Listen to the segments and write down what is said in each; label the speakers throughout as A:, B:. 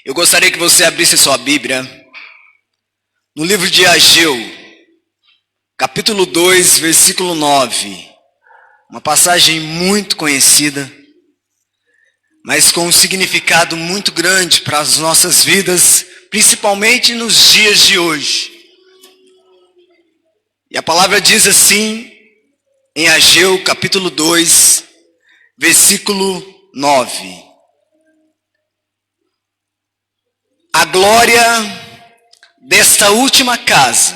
A: Eu gostaria que você abrisse sua Bíblia no livro de Ageu, capítulo 2, versículo 9. Uma passagem muito conhecida, mas com um significado muito grande para as nossas vidas, principalmente nos dias de hoje. E a palavra diz assim, em Ageu, capítulo 2, versículo 9. A glória desta última casa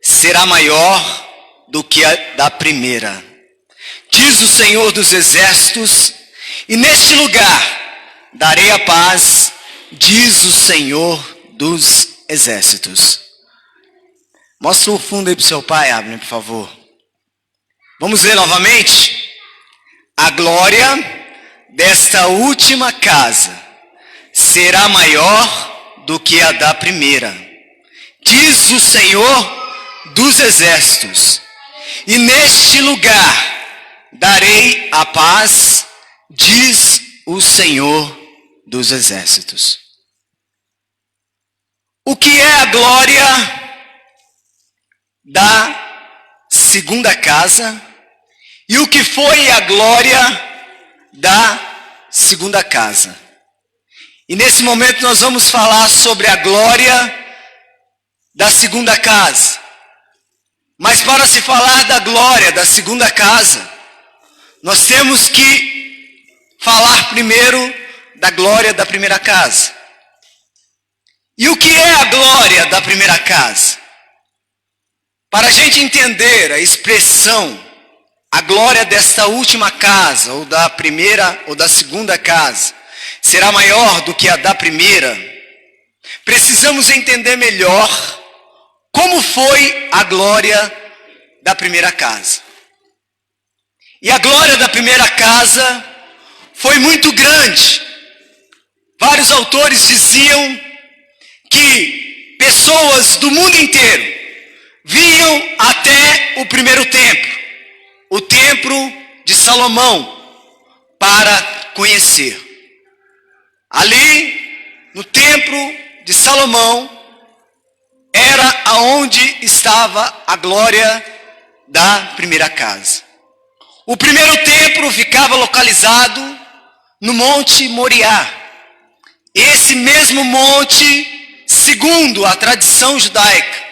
A: será maior do que a da primeira, diz o Senhor dos Exércitos, e neste lugar darei a paz, diz o Senhor dos Exércitos. Mostra o fundo aí para o seu pai, Abner, por favor. Vamos ver novamente. A glória desta última casa será maior do que a da primeira, diz o Senhor dos Exércitos, e neste lugar darei a paz, diz o Senhor dos Exércitos. O que é a glória da segunda casa e o que foi a glória da segunda casa? E nesse momento nós vamos falar sobre a glória da segunda casa. Mas para se falar da glória da segunda casa, nós temos que falar primeiro da glória da primeira casa. E o que é a glória da primeira casa? Para a gente entender a expressão, a glória desta última casa, ou da primeira ou da segunda casa, será maior do que a da primeira, precisamos entender melhor como foi a glória da primeira casa. E a glória da primeira casa foi muito grande. Vários autores diziam que pessoas do mundo inteiro vinham até o primeiro templo, o templo de Salomão, para conhecer. Ali, no templo de Salomão, era aonde estava a glória da primeira casa. O primeiro templo ficava localizado no Monte Moriá. Esse mesmo monte, segundo a tradição judaica,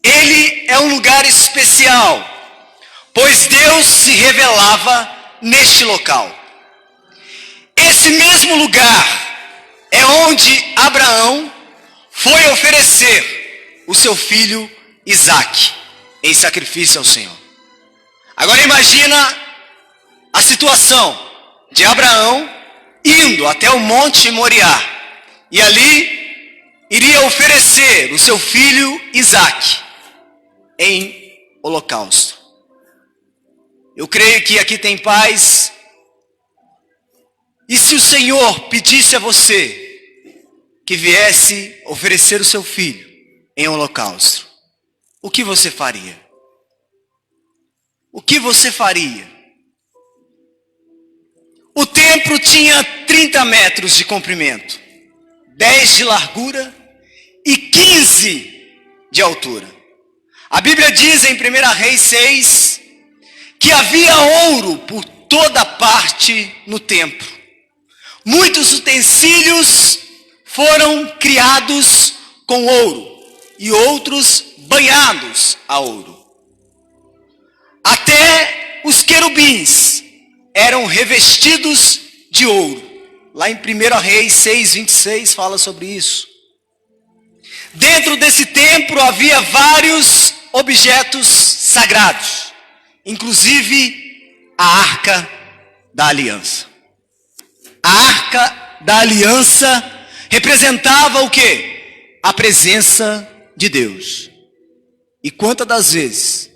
A: ele é um lugar especial, pois Deus se revelava neste local. Esse mesmo lugar é onde Abraão foi oferecer o seu filho Isaque em sacrifício ao Senhor. Agora imagina a situação de Abraão indo até o Monte Moriá e ali iria oferecer o seu filho Isaque em holocausto. Eu creio que aqui tem pais. E se o Senhor pedisse a você que viesse oferecer o seu filho em holocausto, o que você faria? O que você faria? O templo tinha 30 metros de comprimento, 10 de largura e 15 de altura. A Bíblia diz em 1 Reis 6 que havia ouro por toda parte no templo. Muitos utensílios foram criados com ouro e outros banhados a ouro. Até os querubins eram revestidos de ouro. Lá em 1 Reis 6:26 fala sobre isso. Dentro desse templo havia vários objetos sagrados, inclusive a Arca da Aliança. A Arca da Aliança representava o quê? A presença de Deus. E quantas das vezes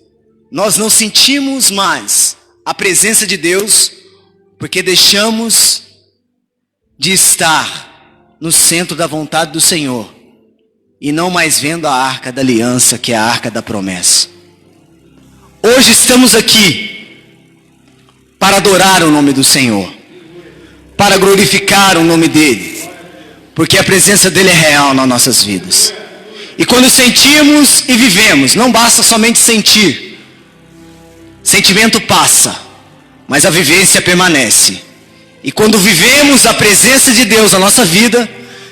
A: nós não sentimos mais a presença de Deus porque deixamos de estar no centro da vontade do Senhor e não mais vendo a Arca da Aliança, que é a Arca da Promessa. Hoje estamos aqui para adorar o nome do Senhor, para glorificar o nome dEle, porque a presença dele é real nas nossas vidas. E quando sentimos e vivemos, não basta somente sentir. Sentimento passa, mas a vivência permanece. E quando vivemos a presença de Deus na nossa vida,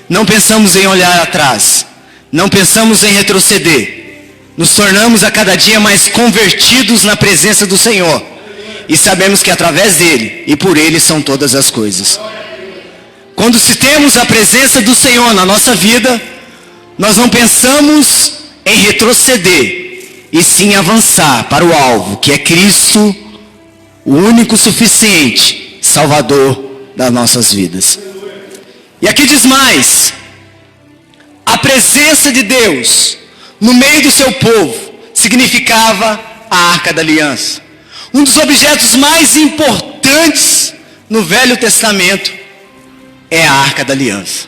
A: não pensamos em olhar atrás, não pensamos em retroceder. Nos tornamos a cada dia mais convertidos na presença do Senhor. E sabemos que através dele e por ele são todas as coisas. Quando se temos a presença do Senhor na nossa vida, nós não pensamos em retroceder, e sim avançar para o alvo, que é Cristo, o único suficiente Salvador das nossas vidas. E aqui diz mais: a presença de Deus no meio do seu povo significava a Arca da Aliança. Um dos objetos mais importantes no Velho Testamento é a Arca da Aliança.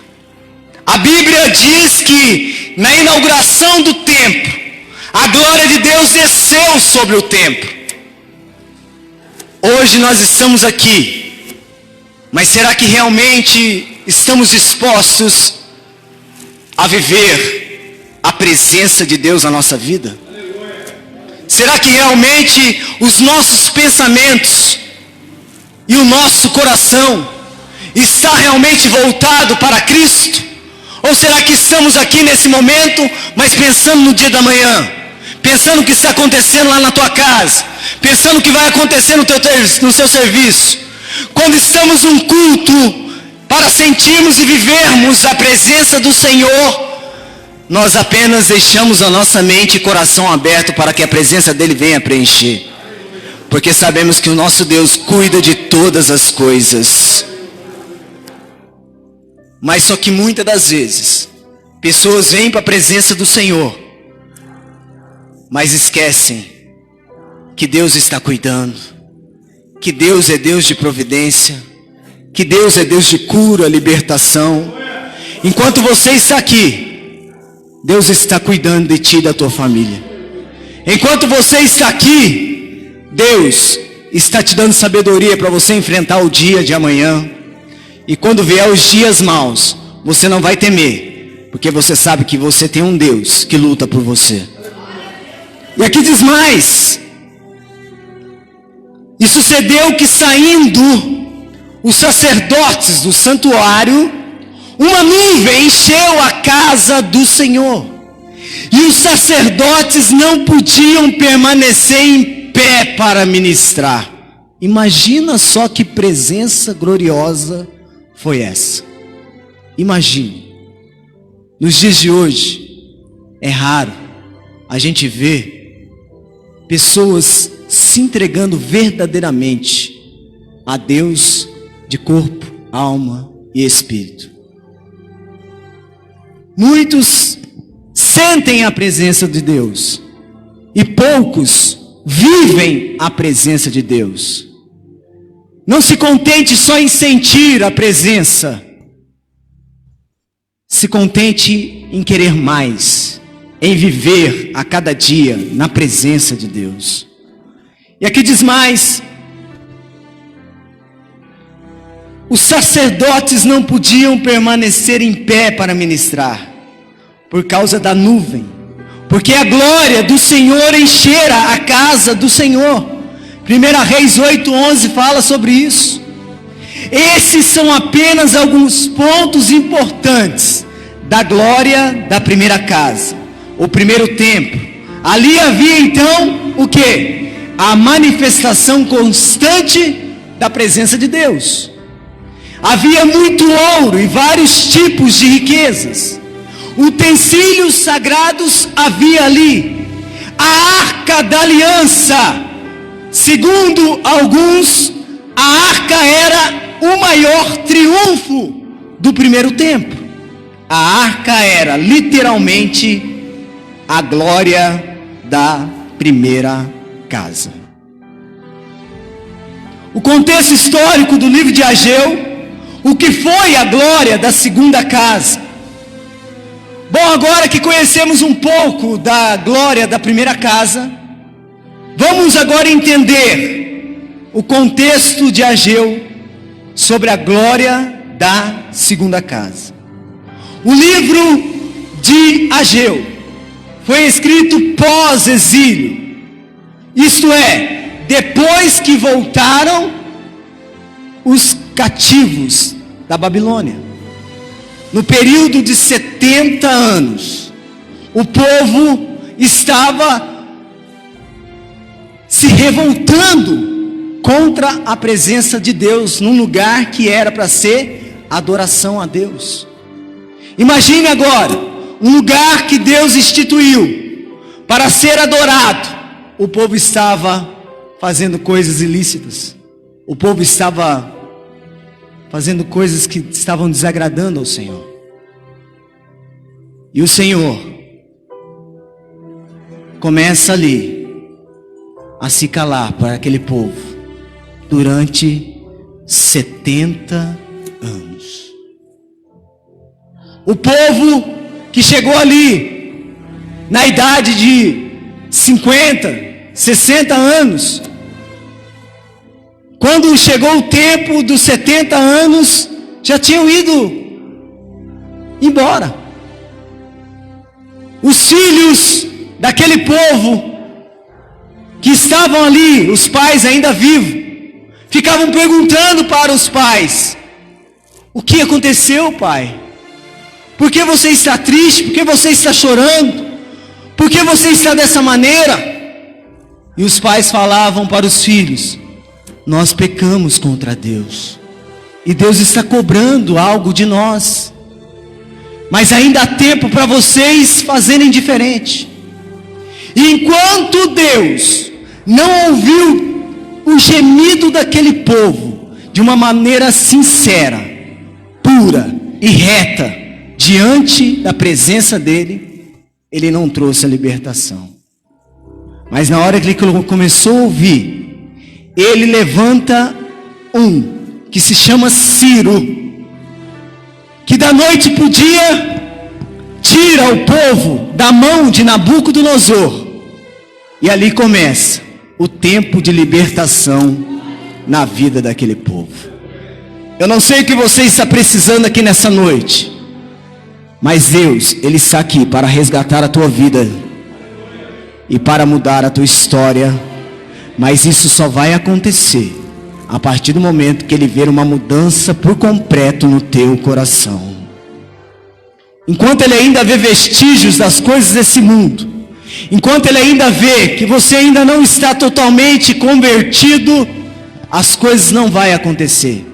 A: A Bíblia diz que na inauguração do templo, a glória de Deus desceu sobre o templo. Hoje nós estamos aqui, mas será que realmente estamos dispostos a viver a presença de Deus na nossa vida? Será que realmente os nossos pensamentos e o nosso coração está realmente voltado para Cristo? Ou será que estamos aqui nesse momento, mas pensando no dia da manhã, pensando o que está acontecendo lá na tua casa, pensando o que vai acontecer no seu serviço? Quando estamos num culto para sentirmos e vivermos a presença do Senhor, nós apenas deixamos a nossa mente e coração aberto para que a presença dele venha preencher, porque sabemos que o nosso Deus cuida de todas as coisas. Mas só que muitas das vezes pessoas vêm para a presença do Senhor, mas esquecem que Deus está cuidando, que Deus é Deus de providência, que Deus é Deus de cura, libertação. Enquanto você está aqui, Deus está cuidando de ti e da tua família. Enquanto você está aqui, Deus está te dando sabedoria para você enfrentar o dia de amanhã. E quando vier os dias maus, você não vai temer, porque você sabe que você tem um Deus que luta por você. E aqui diz mais: e sucedeu que, saindo os sacerdotes do santuário, uma nuvem encheu a casa do Senhor, e os sacerdotes não podiam permanecer em pé para ministrar. Imagina só que presença gloriosa foi essa. Imagine, nos dias de hoje, é raro a gente ver pessoas se entregando verdadeiramente a Deus de corpo, alma e espírito. Muitos sentem a presença de Deus e poucos vivem a presença de Deus. Não se contente só em sentir a presença, se contente em querer mais, em viver a cada dia na presença de Deus. E aqui diz mais: os sacerdotes não podiam permanecer em pé para ministrar, por causa da nuvem, porque a glória do Senhor enchera a casa do Senhor. 1 Reis 8:11 fala sobre isso. Esses são apenas alguns pontos importantes da glória da primeira casa, o primeiro templo. Ali havia então o que? A manifestação constante da presença de Deus. Havia muito ouro e vários tipos de riquezas. Utensílios sagrados havia ali. A Arca da Aliança, segundo alguns, a arca era o maior triunfo do primeiro templo. A arca era literalmente a glória da primeira casa. O contexto histórico do livro de Ageu, o que foi a glória da segunda casa. Bom, agora que conhecemos um pouco da glória da primeira casa, vamos agora entender o contexto de Ageu sobre a glória da segunda casa.
B: O livro de Ageu foi escrito pós-exílio, isto é, depois que voltaram os cativos da Babilônia. No período de 70 anos, o povo estava se revoltando contra a presença de Deus, num lugar que era para ser adoração a Deus. Imagine agora, um lugar que Deus instituiu para ser adorado. O povo estava fazendo coisas ilícitas. O povo estava fazendo coisas que estavam desagradando ao Senhor. E o Senhor começa ali a se calar para aquele povo durante 70 anos. O povo que chegou ali na idade de 50, 60 anos, quando chegou o tempo dos 70 anos, já tinham ido embora. Os filhos daquele povo que estavam ali, os pais ainda vivos, ficavam perguntando para os pais: o que aconteceu, pai? Por que você está triste? Por que você está chorando? Por que você está dessa maneira? E os pais falavam para os filhos: nós pecamos contra Deus, e Deus está cobrando algo de nós, mas ainda há tempo para vocês fazerem diferente. E enquanto Deus não ouviu o gemido daquele povo de uma maneira sincera, pura e reta, diante da presença dele, ele não trouxe a libertação. Mas na hora que ele começou a ouvir, ele levanta um que se chama Ciro, que da noite para o dia tira o povo da mão de Nabucodonosor, e ali começa o tempo de libertação na vida daquele povo. Eu não sei o que você está precisando aqui nessa noite, mas Deus, Ele está aqui para resgatar a tua vida e para mudar a tua história. Mas isso só vai acontecer a partir do momento que Ele ver uma mudança por completo no teu coração. Enquanto Ele ainda vê vestígios das coisas desse mundo, enquanto Ele ainda vê que você ainda não está totalmente convertido, as coisas não vão acontecer.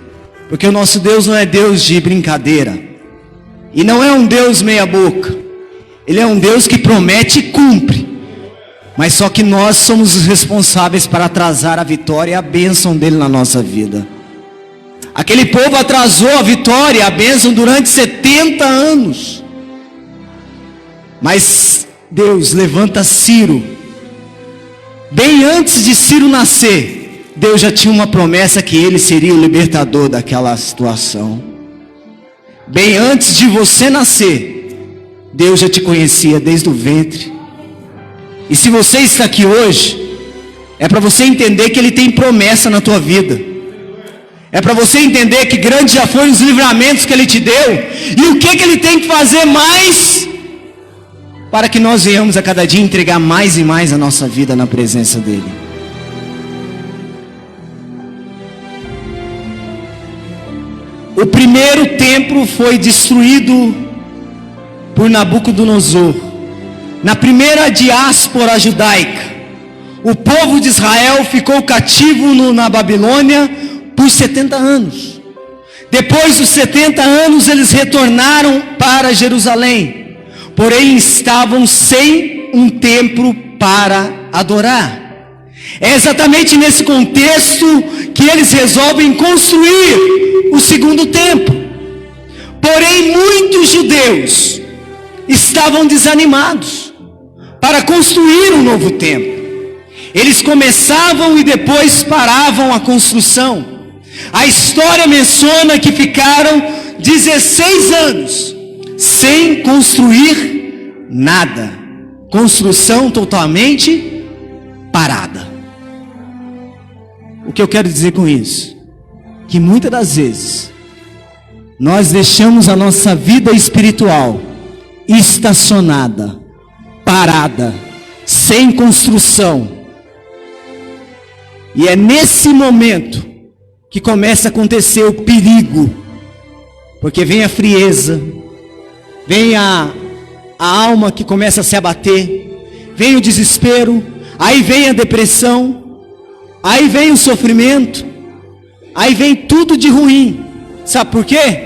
B: Porque o nosso Deus não é Deus de brincadeira. E não é um Deus meia boca. Ele é um Deus que promete e cumpre. Mas só que nós somos os responsáveis para atrasar a vitória e a bênção dele na nossa vida. Aquele povo atrasou a vitória e a bênção durante 70 anos. Mas Deus levanta Ciro. Bem antes de Ciro nascer, Deus já tinha uma promessa que ele seria o libertador daquela situação. Bem antes de você nascer, Deus já te conhecia desde o ventre. E se você está aqui hoje, é para você entender que Ele tem promessa na tua vida. É para você entender que grandes já foram os livramentos que Ele te deu, e o que Ele tem que fazer mais, para que nós venhamos a cada dia entregar mais e mais a nossa vida na presença dEle. O primeiro templo foi destruído por Nabucodonosor. Na primeira diáspora judaica, o povo de Israel ficou cativo na Babilônia por 70 anos. Depois dos 70 anos, eles retornaram para Jerusalém, porém estavam sem um templo para adorar. É exatamente nesse contexto que eles resolvem construir o segundo templo. Porém, muitos judeus estavam desanimados para construir um novo templo. Eles começavam e depois paravam a construção. A história menciona que ficaram 16 anos sem construir nada. Construção totalmente parada. O que eu quero dizer com isso? Que muitas das vezes nós deixamos a nossa vida espiritual estacionada, parada, sem construção. E é nesse momento que começa a acontecer o perigo, porque vem a frieza, vem a alma que começa a se abater, vem o desespero, aí vem a depressão, aí vem o sofrimento, aí vem tudo de ruim. Sabe por quê?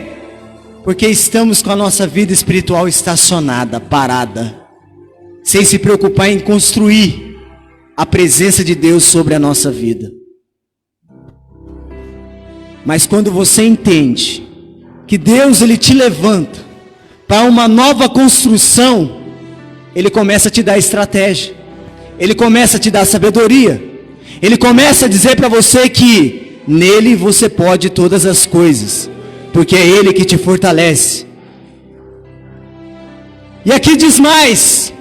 B: Porque estamos com a nossa vida espiritual estacionada, parada, sem se preocupar em construir a presença de Deus sobre a nossa vida. Mas quando você entende que Deus ele te levanta para uma nova construção, Ele começa a te dar estratégia, Ele começa a te dar sabedoria, Ele começa a dizer para você que nele você pode todas as coisas, porque é Ele que te fortalece. E aqui diz mais,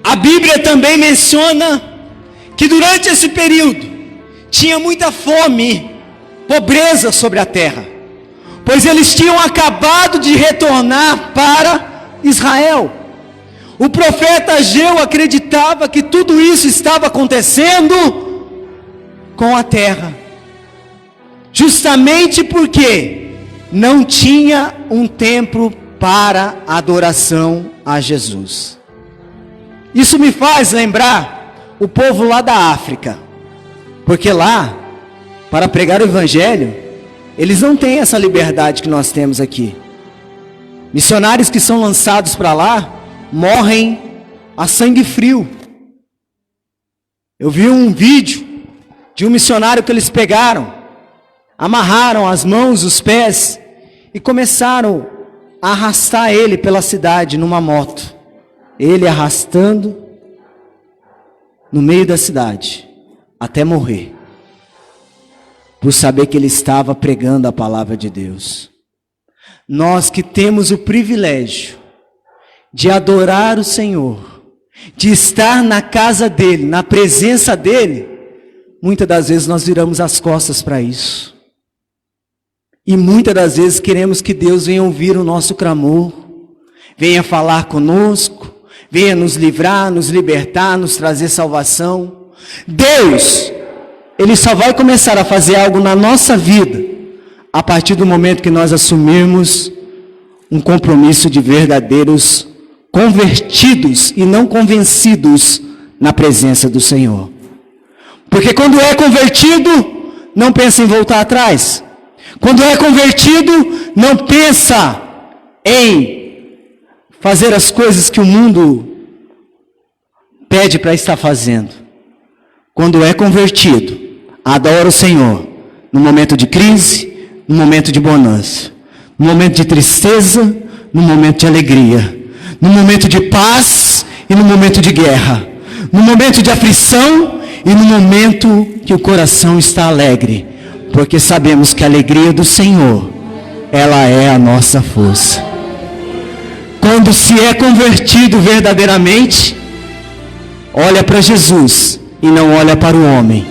B: a Bíblia também menciona que durante esse período tinha muita fome, pobreza sobre a terra, pois eles tinham acabado de retornar para Israel. O profeta Ageu acreditava que tudo isso estava acontecendo com a terra, justamente porque não tinha um templo para adoração a Jesus. Isso me faz lembrar o povo lá da África, porque lá, para pregar o evangelho, eles não têm essa liberdade que nós temos aqui. Missionários que são lançados para lá morrem a sangue frio. Eu vi um vídeo de um missionário que eles pegaram, amarraram as mãos, os pés e começaram a arrastar ele pela cidade numa moto. Ele arrastando no meio da cidade até morrer, por saber que ele estava pregando a palavra de Deus. Nós que temos o privilégio de adorar o Senhor, de estar na casa dEle, na presença dEle, muitas das vezes nós viramos as costas para isso. E muitas das vezes queremos que Deus venha ouvir o nosso clamor, venha falar conosco, venha nos livrar, nos libertar, nos trazer salvação. Deus, Ele só vai começar a fazer algo na nossa vida a partir do momento que nós assumirmos um compromisso de verdadeiros convertidos e não convencidos na presença do Senhor. Porque quando é convertido, não pensa em voltar atrás. Quando é convertido, não pensa em fazer as coisas que o mundo pede para estar fazendo. Quando é convertido, adora o Senhor no momento de crise, no momento de bonança, no momento de tristeza, no momento de alegria, no momento de paz e no momento de guerra, no momento de aflição e no momento que o coração está alegre, porque sabemos que a alegria do Senhor, ela é a nossa força. Quando se é convertido verdadeiramente, olha para Jesus e não olha para o homem.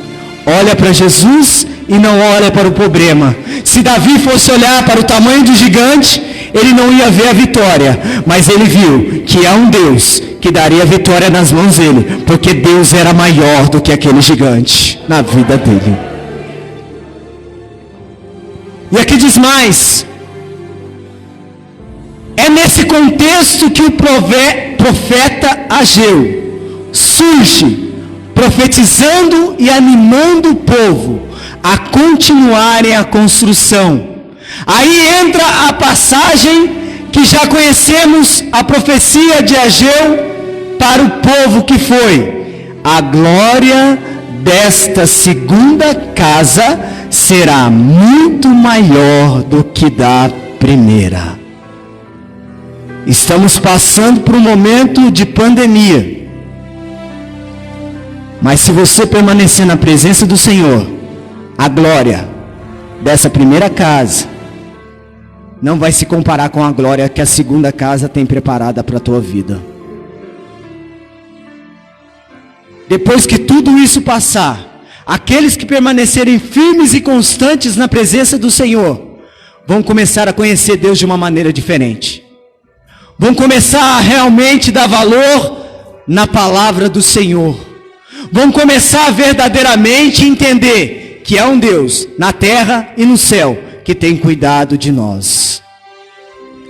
B: Olha para Jesus e não olha para o problema. Se Davi fosse olhar para o tamanho do gigante, ele não ia ver a vitória, mas ele viu que há um Deus que daria a vitória nas mãos dele, porque Deus era maior do que aquele gigante na vida dele. E aqui diz mais, é nesse contexto que o profeta Ageu surge, profetizando e animando o povo a continuarem a construção. Aí entra a passagem que já conhecemos, a profecia de Ageu para o povo, que foi: a glória desta segunda casa será muito maior do que da primeira. Estamos passando por um momento de pandemia, mas se você permanecer na presença do Senhor, a glória dessa primeira casa não vai se comparar com a glória que a segunda casa tem preparada para a tua vida. Depois que tudo isso passar, aqueles que permanecerem firmes e constantes na presença do Senhor vão começar a conhecer Deus de uma maneira diferente. Vão começar a realmente dar valor na palavra do Senhor. Vão começar a verdadeiramente entender que há um Deus na terra e no céu que tem cuidado de nós.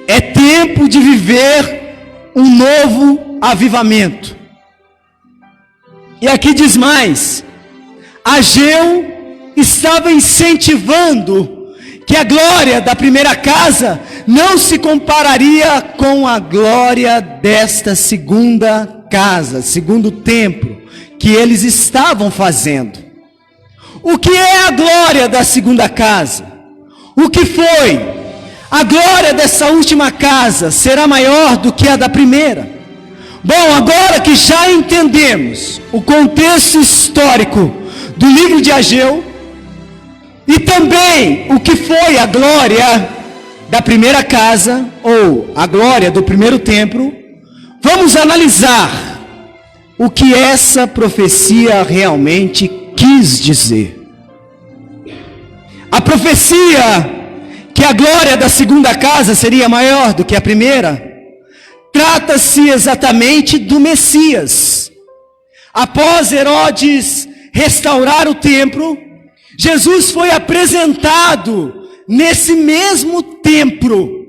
B: É tempo de viver um novo avivamento. E aqui diz mais: Ageu estava incentivando que a glória da primeira casa não se compararia com a glória desta segunda casa, segundo templo, que eles estavam fazendo. O que é a glória da segunda casa? O que foi? A glória dessa última casa será maior do que a da primeira. Bom, agora que já entendemos o contexto histórico do livro de Ageu, e também o que foi a glória da primeira casa, ou a glória do primeiro templo, vamos analisar o que essa profecia realmente quis dizer. A profecia que a glória da segunda casa seria maior do que a primeira, trata-se exatamente do Messias. Após Herodes restaurar o templo, Jesus foi apresentado nesse mesmo templo,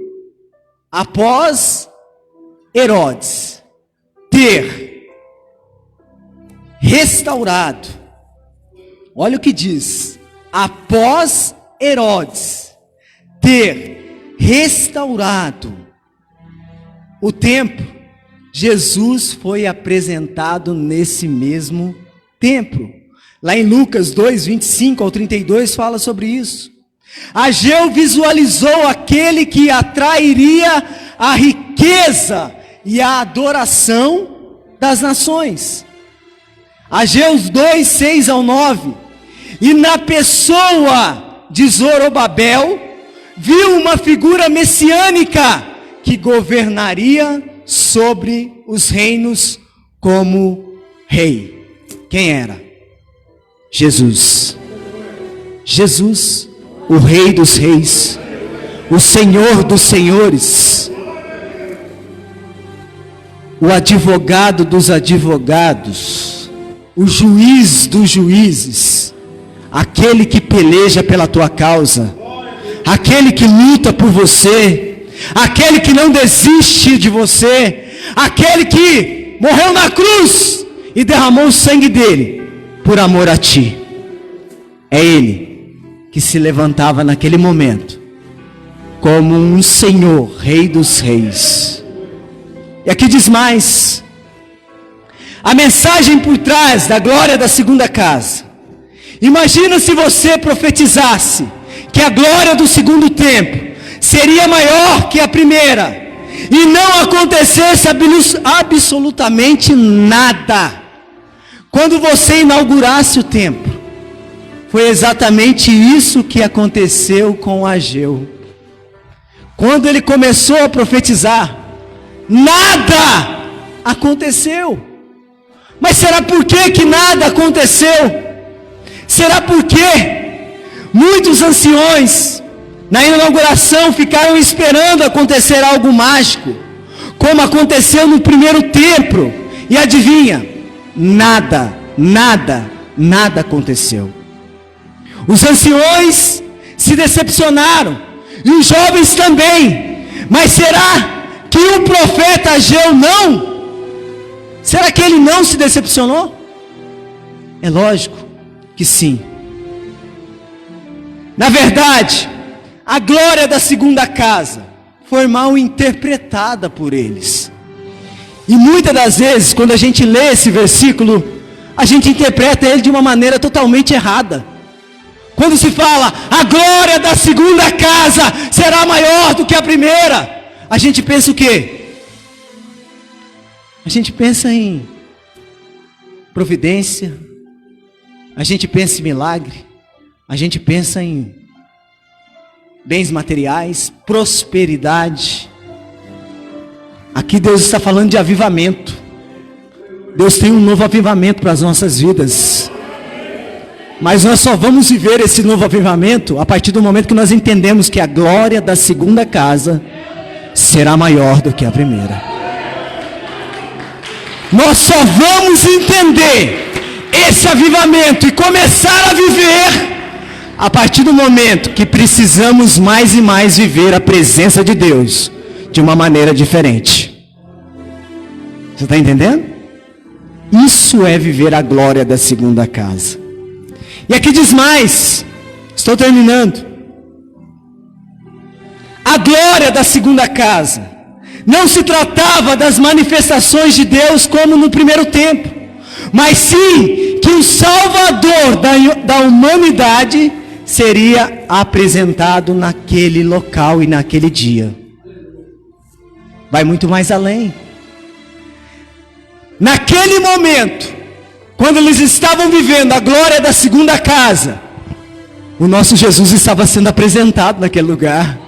B: após Herodes ter restaurado. Olha o que diz: após Herodes ter restaurado o templo, Jesus foi apresentado nesse mesmo templo. Lá em Lucas 2, 25 ao 32 fala sobre isso. Ageu visualizou aquele que atrairia a riqueza e a adoração das nações. Ageu 2, 6 ao 9. E na pessoa de Zorobabel, viu uma figura messiânica que governaria sobre os reinos como rei. Quem era? Jesus. Jesus, o Rei dos Reis, o Senhor dos Senhores, o advogado dos advogados, o juiz dos juízes, aquele que peleja pela tua causa, aquele que luta por você, aquele que não desiste de você, aquele que morreu na cruz e derramou o sangue dele por amor a ti. É ele que se levantava naquele momento como um Senhor, Rei dos Reis. E aqui diz mais: a mensagem por trás da glória da segunda casa. Imagina se você profetizasse que a glória do segundo templo seria maior que a primeira, e não acontecesse absolutamente nada quando você inaugurasse o templo. Foi exatamente isso que aconteceu com Ageu. Quando ele começou a profetizar, nada aconteceu. Mas será por que nada aconteceu? Será porque muitos anciões na inauguração ficaram esperando acontecer algo mágico, como aconteceu no primeiro templo, e adivinha? Nada aconteceu. Os anciões se decepcionaram, e os jovens também. Mas será que o profeta Ageu não? Será que ele não se decepcionou? É lógico que sim. Na verdade, a glória da segunda casa foi mal interpretada por eles. E muitas das vezes, quando a gente lê esse versículo, a gente interpreta ele de uma maneira totalmente errada. Quando se fala, a glória da segunda casa será maior do que a primeira, a gente pensa o quê? A gente pensa em providência, a gente pensa em milagre, a gente pensa em bens materiais, prosperidade. Aqui Deus está falando de avivamento. Deus tem um novo avivamento para as nossas vidas. Mas nós só vamos viver esse novo avivamento a partir do momento que nós entendemos que a glória da segunda casa será maior do que a primeira. Nós só vamos entender esse avivamento e começar a viver a partir do momento que precisamos mais e mais viver a presença de Deus de uma maneira diferente. Você está entendendo? Isso é viver a glória da segunda casa. E aqui diz mais, estou terminando. A glória da segunda casa não se tratava das manifestações de Deus como no primeiro tempo, mas sim que o Salvador da humanidade seria apresentado naquele local e naquele dia. Vai muito mais além. Naquele momento, quando eles estavam vivendo a glória da segunda casa, o nosso Jesus estava sendo apresentado naquele lugar.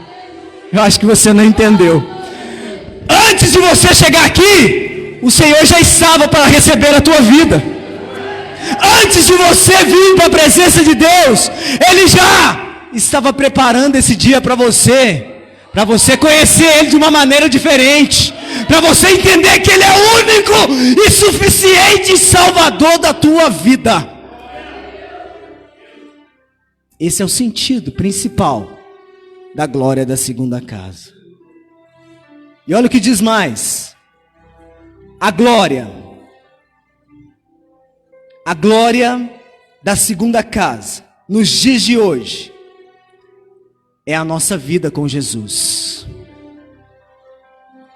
B: Eu acho que você não entendeu. Antes de você chegar aqui, o Senhor já estava para receber a tua vida. Antes de você vir para a presença de Deus, Ele já estava preparando esse dia para você conhecer Ele de uma maneira diferente, para você entender que Ele é o único e suficiente Salvador da tua vida. Esse é o sentido principal da glória da segunda casa. E olha o que diz mais. A glória da segunda casa, nos dias de hoje, é a nossa vida com Jesus.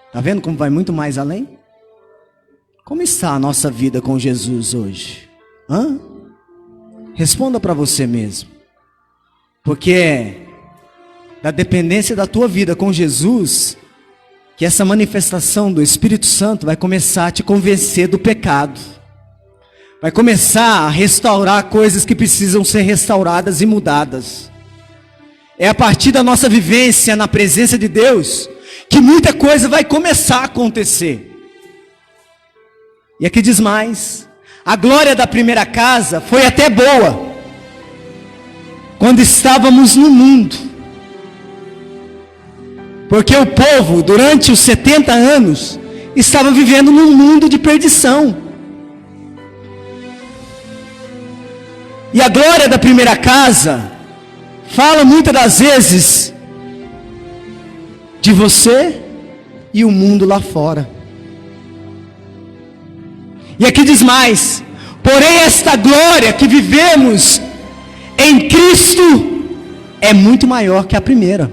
B: Está vendo como vai muito mais além? Como está a nossa vida com Jesus hoje? Responda para você mesmo. Porque é da dependência da tua vida com Jesus que essa manifestação do Espírito Santo vai começar a te convencer do pecado. Vai começar a restaurar coisas que precisam ser restauradas e mudadas. É a partir da nossa vivência na presença de Deus que muita coisa vai começar a acontecer. E aqui diz mais. A glória da primeira casa foi até boa quando estávamos no mundo. Porque o povo, durante os 70 anos, estava vivendo num mundo de perdição. E a glória da primeira casa fala muitas das vezes de você e o mundo lá fora. E aqui diz mais. Porém esta glória que vivemos em Cristo é muito maior que a primeira.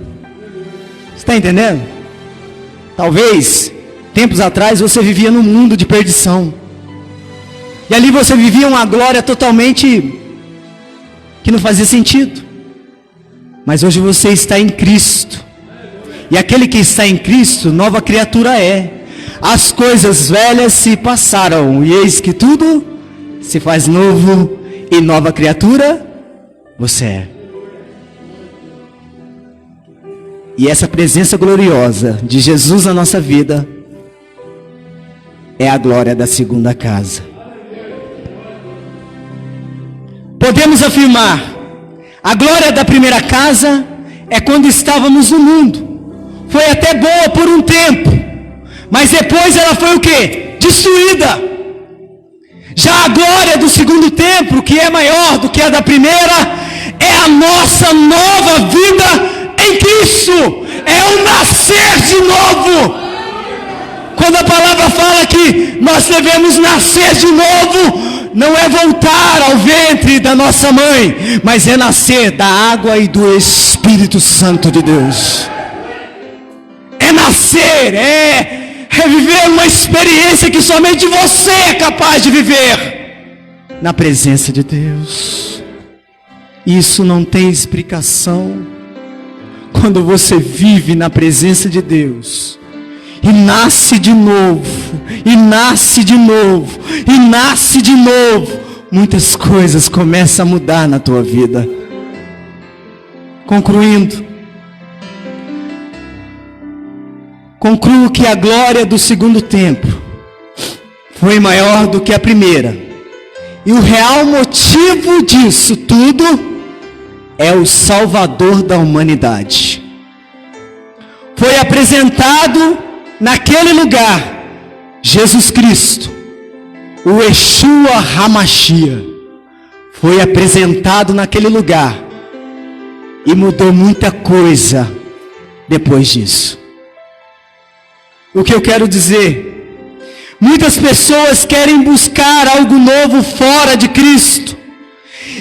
B: Você está entendendo? Talvez, tempos atrás, você vivia num mundo de perdição. E ali você vivia uma glória totalmente que não fazia sentido. Mas hoje você está em Cristo. E aquele que está em Cristo, nova criatura é. As coisas velhas se passaram, e eis que tudo se faz novo, e nova criatura você é. E essa presença gloriosa de Jesus na nossa vida é a glória da segunda casa. Podemos afirmar, a glória da primeira casa é quando estávamos no mundo. Foi até boa por um tempo, mas depois ela foi o quê? Destruída. Já a glória do segundo templo, que é maior do que a da primeira, é a nossa nova vida em Cristo. É o nascer de novo. Quando a palavra fala que nós devemos nascer de novo, não é voltar ao ventre da nossa mãe, mas é nascer da água e do Espírito Santo de Deus. É nascer, é viver uma experiência que somente você é capaz de viver na presença de Deus. Isso não tem explicação. Quando você vive na presença de Deus e nasce de novo, e nasce de novo, e nasce de novo, muitas coisas começam a mudar na tua vida. Concluo que a glória do segundo templo foi maior do que a primeira, E o real motivo disso tudo é o Salvador da humanidade. Foi apresentado naquele lugar Jesus Cristo, o Yeshua HaMashiach. Foi apresentado naquele lugar e mudou muita coisa depois disso. O que eu quero dizer? Muitas pessoas querem buscar algo novo fora de Cristo.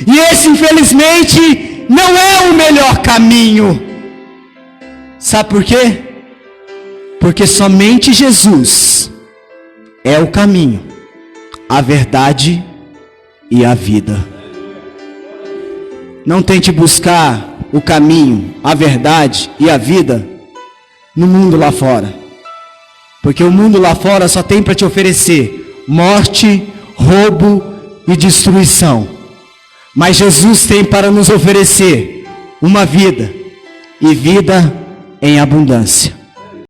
B: E esse, infelizmente, não é o melhor caminho. Sabe por quê? Porque somente Jesus é o caminho, a verdade e a vida. Não tente buscar o caminho, a verdade e a vida no mundo lá fora. Porque o mundo lá fora só tem para te oferecer morte, roubo e destruição. Mas Jesus tem para nos oferecer uma vida, e vida em abundância.